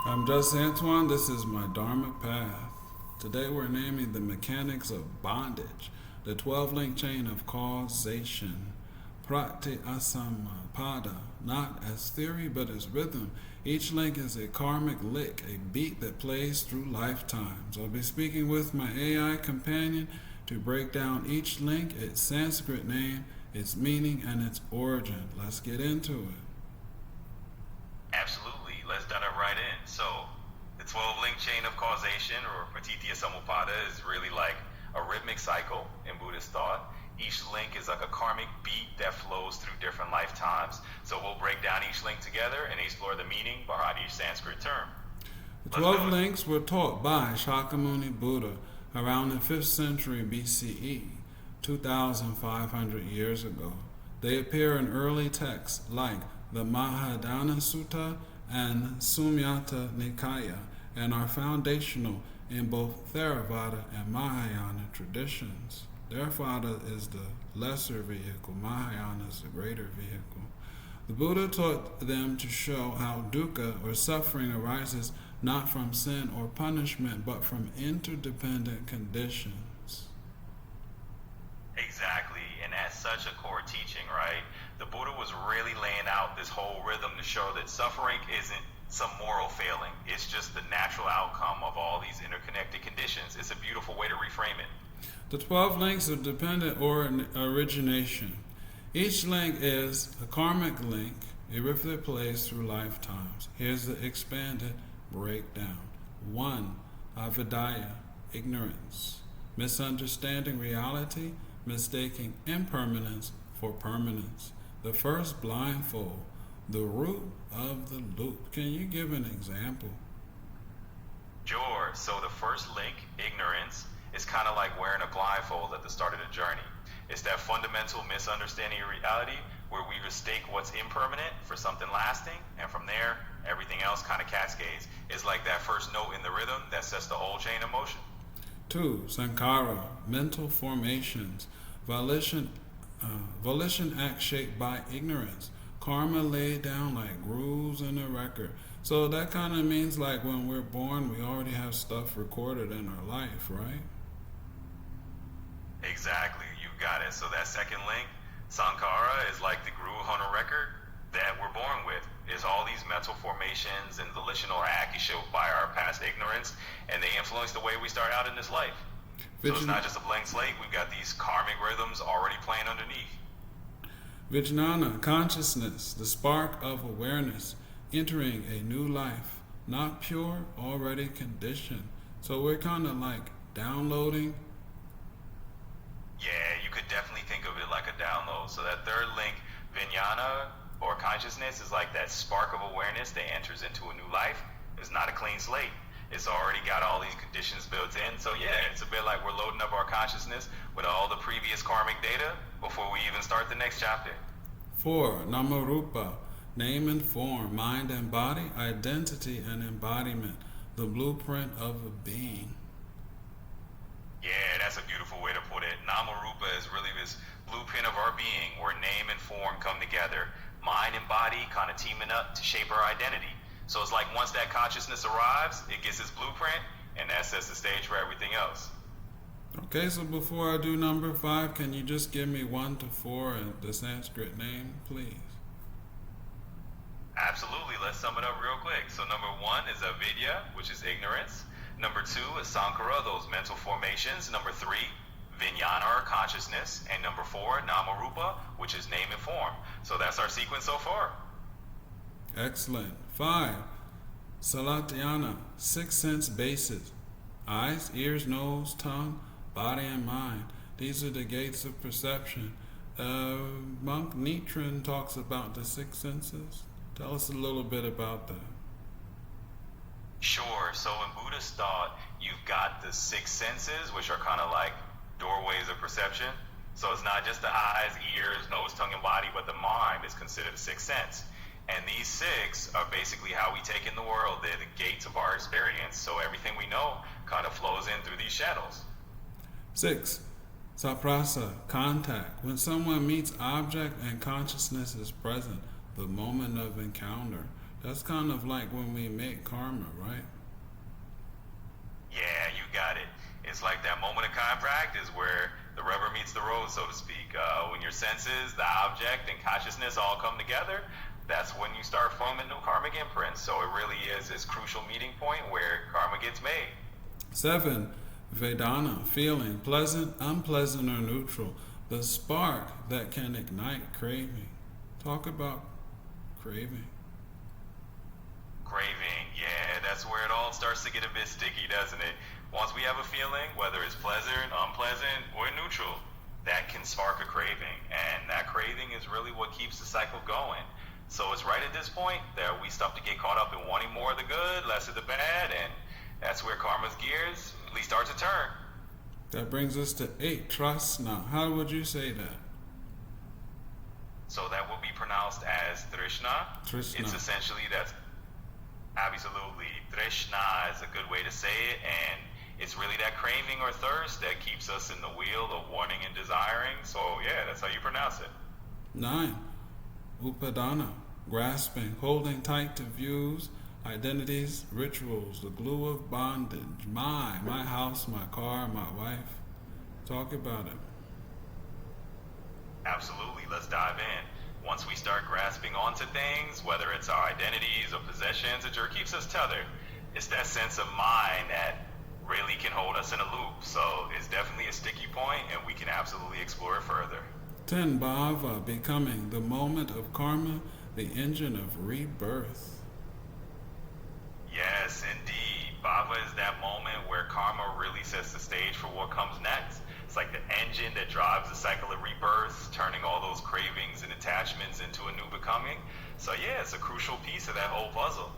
I'm just Antoine. This is my Dharma path. Today we're naming the mechanics of bondage, the 12-link chain of causation, prati-asampada, not as theory but as rhythm. Each link is a karmic lick, a beat that plays through lifetimes. I'll be speaking with my AI companion to break down each link, its Sanskrit name, its meaning, and its origin. Let's get into it. Absolutely. Let's dive right in. So, the 12-link chain of causation, or pratitya samuppada, is really like a rhythmic cycle in Buddhist thought. Each link is like a karmic beat that flows through different lifetimes. So we'll break down each link together and explore the meaning behind each Sanskrit term. The 12 links were taught by Shakyamuni Buddha around the 5th century BCE, 2,500 years ago. They appear in early texts like the Mahayana Sutta and Sumyata Nikaya, and are foundational in both Theravada and Mahayana traditions. Theravada is the lesser vehicle, Mahayana is the greater vehicle. The Buddha taught them to show how dukkha, or suffering, arises not from sin or punishment, but from interdependent conditions. Exactly, and that's such a core teaching, right? The Buddha was really laying out this whole rhythm to show that suffering isn't some moral failing. It's just the natural outcome of all these interconnected conditions. It's a beautiful way to reframe it. The 12 links of dependent origination. Each link is a karmic link, a rift that plays through lifetimes. Here's the expanded breakdown. 1. Avidaya, ignorance. Misunderstanding reality, mistaking impermanence for permanence. The first blindfold, the root of the loop. Can you give an example? Sure. So the first link, ignorance, is kind of like wearing a blindfold at the start of the journey. It's that fundamental misunderstanding of reality where we mistake what's impermanent for something lasting, and from there, everything else kind of cascades. It's like that first note in the rhythm that sets the whole chain of motion. 2. Sankhara, mental formations. Volition acts shaped by ignorance. Karma laid down like grooves in a record. So that kind of means like when we're born, we already have stuff recorded in our life, right? Exactly, you got it. So that second link, Sankhara, is like the groove on a record that we're born with. It's all these mental formations and volitional acts shaped by our past ignorance, and they influence the way we start out in this life. So it's not just a blank slate, we've got these karmic rhythms already playing underneath. Vijnana, consciousness, the spark of awareness, entering a new life, not pure, already conditioned. So we're kind of like downloading. Yeah, you could definitely think of it like a download. So that third link, Vijnana, or consciousness, is like that spark of awareness that enters into a new life. It's not a clean slate. It's already got all these conditions built in. So yeah, it's a bit like we're loading up our consciousness with all the previous karmic data before we even start the next chapter. 4. Namarupa, name and form, mind and body, identity and embodiment, the blueprint of a being. Yeah, that's a beautiful way to put it. Namarupa is really this blueprint of our being where name and form come together. Mind and body kind of teaming up to shape our identity. So it's like once that consciousness arrives, it gets its blueprint, and that sets the stage for everything else. Okay, so before I do number 5, can you just give me 1 to 4 and the Sanskrit name, please? Absolutely. Let's sum it up real quick. So number 1 is avidya, which is ignorance. Number 2 is sankhara, those mental formations. Number 3, vijnana, or consciousness. And number 4, namarupa, which is name and form. So that's our sequence so far. Excellent. 5. Salatayana, 6 sense bases. Eyes, ears, nose, tongue, body, and mind. These are the gates of perception. Monk Nichiren talks about the 6 senses. Tell us a little bit about that. Sure. So in Buddhist thought, you've got the 6 senses, which are kind of like doorways of perception. So it's not just the eyes, ears, nose, tongue, and body, but the mind is considered a 6th sense. And these 6 are basically how we take in the world. They're the gates of our experience. So everything we know kind of flows in through these channels. 6. Saprasa, contact. When someone meets object and consciousness is present, the moment of encounter. That's kind of like when we make karma, right? Yeah, you got it. It's like that moment of contract is where the rubber meets the road, so to speak. When your senses, the object, and consciousness all come together, that's when you start forming new karmic imprints. So it really is this crucial meeting point where karma gets made. 7. Vedana, feeling, pleasant, unpleasant, or neutral. The spark that can ignite craving. Talk about craving. Craving, yeah, that's where it all starts to get a bit sticky, doesn't it? Once we have a feeling, whether it's pleasant, unpleasant, or neutral, that can spark a craving. And that craving is really what keeps the cycle going. So it's right at this point that we start to get caught up in wanting more of the good, less of the bad, and that's where karma's gears really start to turn. That brings us to 8. Trust now. How would you say that? So that will be pronounced as Trishna. Trishna. It's essentially that's absolutely. Trishna is a good way to say it, and it's really that craving or thirst that keeps us in the wheel of wanting and desiring. So yeah, that's how you pronounce it. 9. Upadana, grasping, holding tight to views, identities, rituals, the glue of bondage. My house, my car, my wife. Talk about it. Absolutely, let's dive in. Once we start grasping onto things, whether it's our identities or possessions, it sure keeps us tethered. It's that sense of mind that really can hold us in a loop. So it's definitely a sticky point, and we can absolutely explore it further. 10. Bhava, becoming, the moment of karma, the engine of rebirth. Yes, indeed. Bhava is that moment where karma really sets the stage for what comes next. It's like the engine that drives the cycle of rebirth, turning all those cravings and attachments into a new becoming. So yeah, it's a crucial piece of that whole puzzle.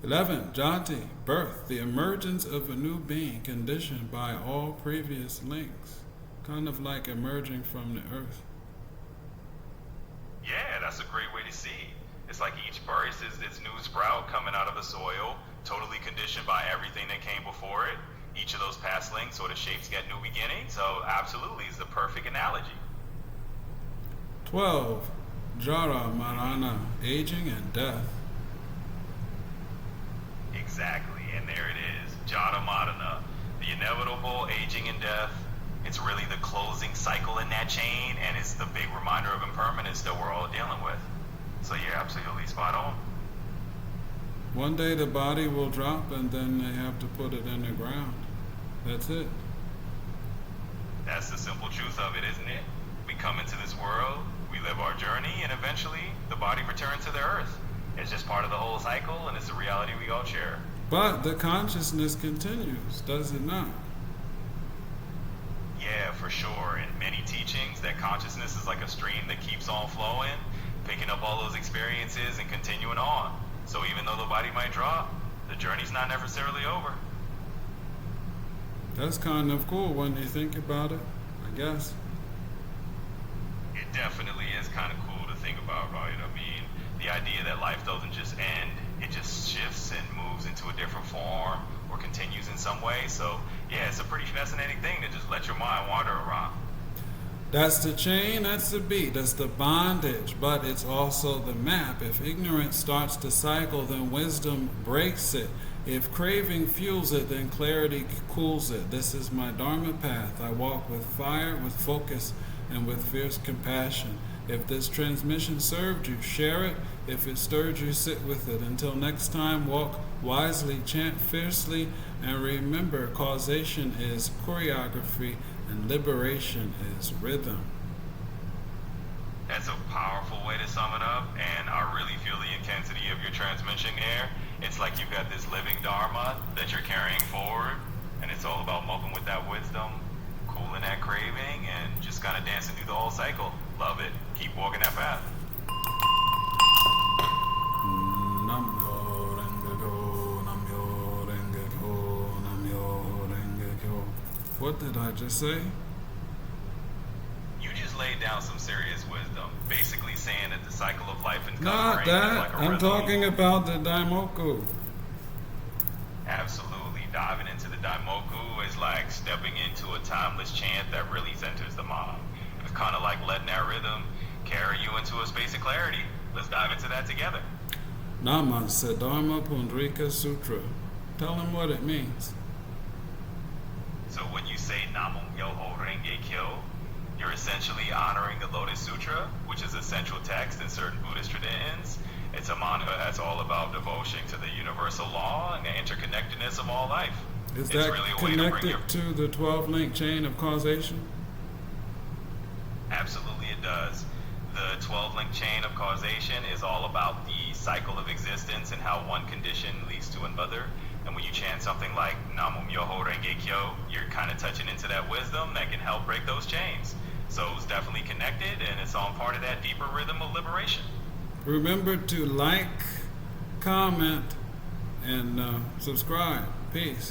11. Jati, birth, the emergence of a new being conditioned by all previous links. Kind of like emerging from the earth. Yeah, that's a great way to see. It's like each birth is this new sprout coming out of the soil, totally conditioned by everything that came before it. Each of those past links sort of shapes get new beginnings, so absolutely is the perfect analogy. 12. Jara Marana, aging and death. Exactly, and there it is, Jara Marana, the inevitable aging and death. It's really the closing cycle in that chain, and it's the big reminder of impermanence that we're all dealing with. So you're absolutely spot on. One day the body will drop and then they have to put it in the ground. That's it. That's the simple truth of it, isn't it? We come into this world, we live our journey, and eventually the body returns to the earth. It's just part of the whole cycle, and it's a reality we all share. But the consciousness continues, does it not? Yeah, for sure. In many teachings, that consciousness is like a stream that keeps on flowing, picking up all those experiences and continuing on. So even though the body might drop, the journey's not necessarily over. That's kind of cool when you think about it, I guess. It definitely is kind of cool to think about, right? I mean, the idea that life doesn't just end, it just shifts and moves into a different form or continues in some way. So yeah, it's a pretty fascinating thing to just let your mind wander around. That's the chain, that's the beat, that's the bondage, but it's also the map. If ignorance starts to cycle, then wisdom breaks it. If craving fuels it, then clarity cools it. This is my Dharma path. I walk with fire, with focus, and with fierce compassion. If this transmission served you, share it. If it stirred you, sit with it. Until next time, walk wisely, chant fiercely, and remember, causation is choreography and liberation is rhythm. That's a powerful way to sum it up, and I really feel the intensity of your transmission there. It's like you've got this living Dharma that you're carrying forward, and it's all about moving with that wisdom, cooling that craving, and just kind of dancing through the whole cycle. Love it. Keep walking that path. Namyo Renge-kyo, Namyo Renge-kyo, Namyo Renge-kyo. What did I just say? You just laid down some serious wisdom, basically saying that the cycle of life and Not that. like a I'm rhythm. talking about the Daimoku. Absolutely. Diving into the Daimoku is like stepping into a timeless chant that really centers the mind. It's kind of like letting that rhythm carry you into a space of clarity. Let's dive into that together. Namaste Dharma Pundrika Sutra. Tell him what it means. So when you say Namo Myoho Renge Kyo, you're essentially honoring the Lotus Sutra, which is a central text in certain Buddhist traditions. It's a mantra that's all about devotion to the universal law and the interconnectedness of all life. Is It's that really a way to bring connected to the 12-link chain of causation? Absolutely it does. The 12-link chain of causation is all about the cycle of existence and how one condition leads to another. And when you chant something like Namo Myoho Renge Kyo, you're kind of touching into that wisdom that can help break those chains. So it's definitely connected, and it's all part of that deeper rhythm of liberation. Remember to like, comment, and subscribe. Peace.